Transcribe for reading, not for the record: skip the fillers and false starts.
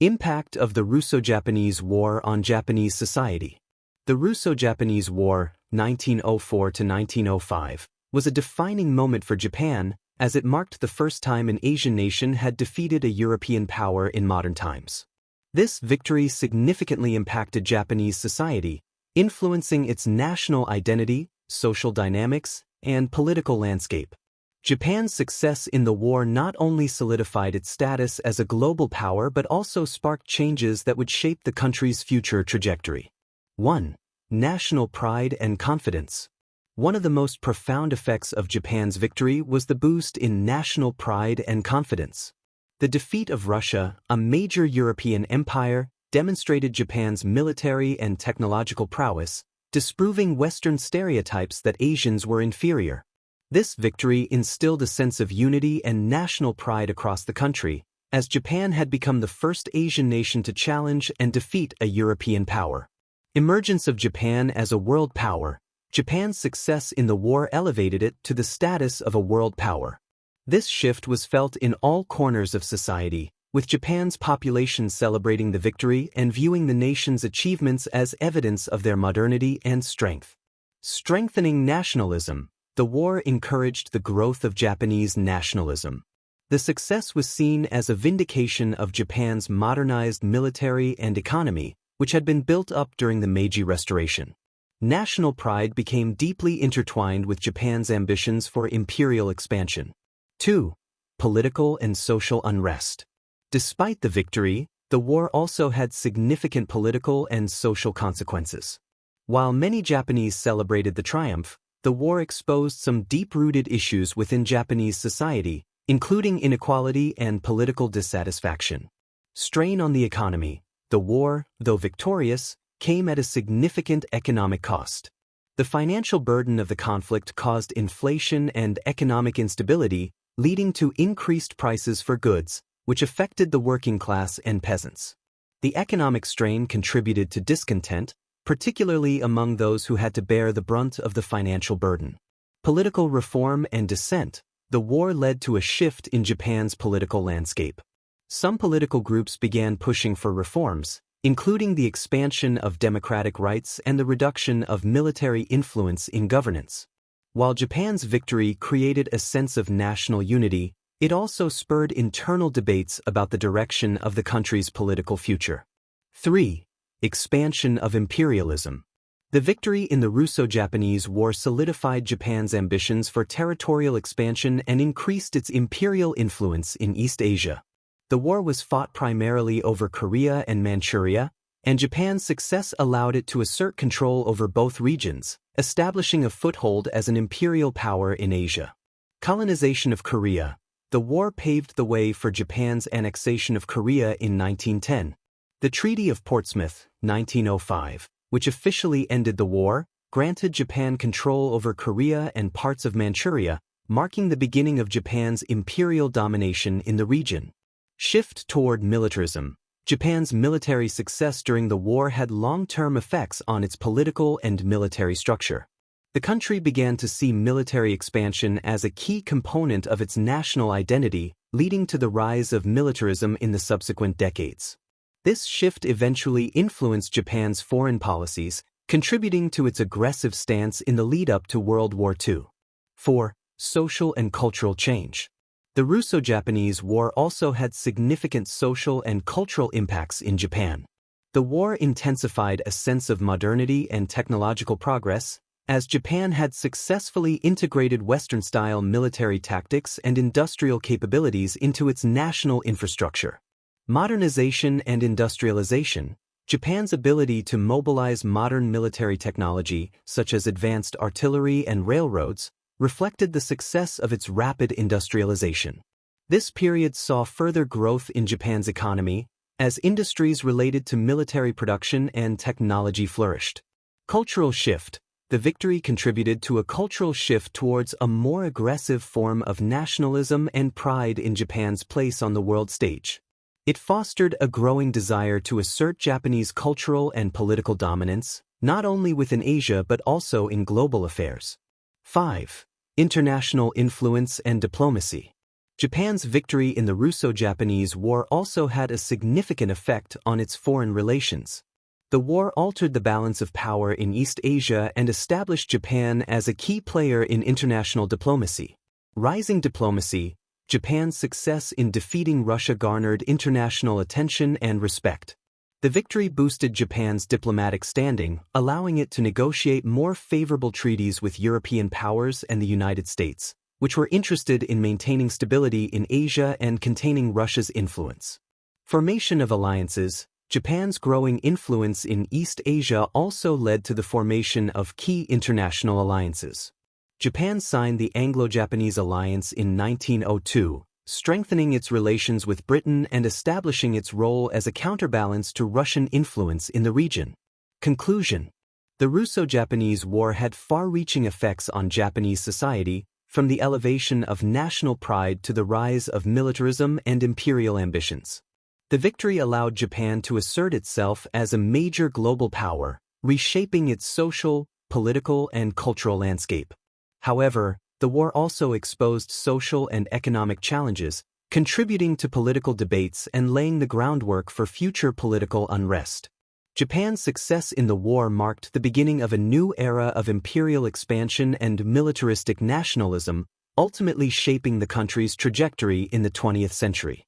Impact of the Russo-Japanese War on Japanese society. The Russo-Japanese War, 1904 to 1905, was a defining moment for Japan, as it marked the first time an Asian nation had defeated a European power in modern times. This victory significantly impacted Japanese society, influencing its national identity, social dynamics, and political landscape. Japan's success in the war not only solidified its status as a global power but also sparked changes that would shape the country's future trajectory. 1. National pride and confidence. One of the most profound effects of Japan's victory was the boost in national pride and confidence. The defeat of Russia, a major European empire, demonstrated Japan's military and technological prowess, disproving Western stereotypes that Asians were inferior. This victory instilled a sense of unity and national pride across the country, as Japan had become the first Asian nation to challenge and defeat a European power. Emergence of Japan as a world power. Japan's success in the war elevated it to the status of a world power. This shift was felt in all corners of society, with Japan's population celebrating the victory and viewing the nation's achievements as evidence of their modernity and strength. Strengthening nationalism. The war encouraged the growth of Japanese nationalism. The success was seen as a vindication of Japan's modernized military and economy, which had been built up during the Meiji Restoration. National pride became deeply intertwined with Japan's ambitions for imperial expansion. 2. Political and social unrest. Despite the victory, the war also had significant political and social consequences. While many Japanese celebrated the triumph, the war exposed some deep-rooted issues within Japanese society, including inequality and political dissatisfaction. Strain on the economy. The war, though victorious, came at a significant economic cost. The financial burden of the conflict caused inflation and economic instability, leading to increased prices for goods, which affected the working class and peasants. The economic strain contributed to discontent, particularly among those who had to bear the brunt of the financial burden. Political reform and dissent. The war led to a shift in Japan's political landscape. Some political groups began pushing for reforms, including the expansion of democratic rights and the reduction of military influence in governance. While Japan's victory created a sense of national unity, it also spurred internal debates about the direction of the country's political future. 3. Expansion of imperialism. The victory in the Russo-Japanese War solidified Japan's ambitions for territorial expansion and increased its imperial influence in East Asia. The war was fought primarily over Korea and Manchuria, and Japan's success allowed it to assert control over both regions, establishing a foothold as an imperial power in Asia. Colonization of Korea. The war paved the way for Japan's annexation of Korea in 1910. The Treaty of Portsmouth, 1905, which officially ended the war, granted Japan control over Korea and parts of Manchuria, marking the beginning of Japan's imperial domination in the region. Shift toward militarism. Japan's military success during the war had long-term effects on its political and military structure. The country began to see military expansion as a key component of its national identity, leading to the rise of militarism in the subsequent decades. This shift eventually influenced Japan's foreign policies, contributing to its aggressive stance in the lead-up to World War II. 4. Social and cultural change. The Russo-Japanese War also had significant social and cultural impacts in Japan. The war intensified a sense of modernity and technological progress, as Japan had successfully integrated Western-style military tactics and industrial capabilities into its national infrastructure. Modernization and industrialization. Japan's ability to mobilize modern military technology, such as advanced artillery and railroads, reflected the success of its rapid industrialization. This period saw further growth in Japan's economy, as industries related to military production and technology flourished. Cultural shift. The victory contributed to a cultural shift towards a more aggressive form of nationalism and pride in Japan's place on the world stage. It fostered a growing desire to assert Japanese cultural and political dominance, not only within Asia but also in global affairs. 5. International influence and diplomacy. Japan's victory in the Russo-Japanese War also had a significant effect on its foreign relations. The war altered the balance of power in East Asia and established Japan as a key player in international diplomacy. Rising diplomacy, Japan's success in defeating Russia garnered international attention and respect. The victory boosted Japan's diplomatic standing, allowing it to negotiate more favorable treaties with European powers and the United States, which were interested in maintaining stability in Asia and containing Russia's influence. Formation of alliances. Japan's growing influence in East Asia also led to the formation of key international alliances. Japan signed the Anglo-Japanese Alliance in 1902, strengthening its relations with Britain and establishing its role as a counterbalance to Russian influence in the region. Conclusion. The Russo-Japanese War had far-reaching effects on Japanese society, from the elevation of national pride to the rise of militarism and imperial ambitions. The victory allowed Japan to assert itself as a major global power, reshaping its social, political, and cultural landscape. However, the war also exposed social and economic challenges, contributing to political debates and laying the groundwork for future political unrest. Japan's success in the war marked the beginning of a new era of imperial expansion and militaristic nationalism, ultimately shaping the country's trajectory in the 20th century.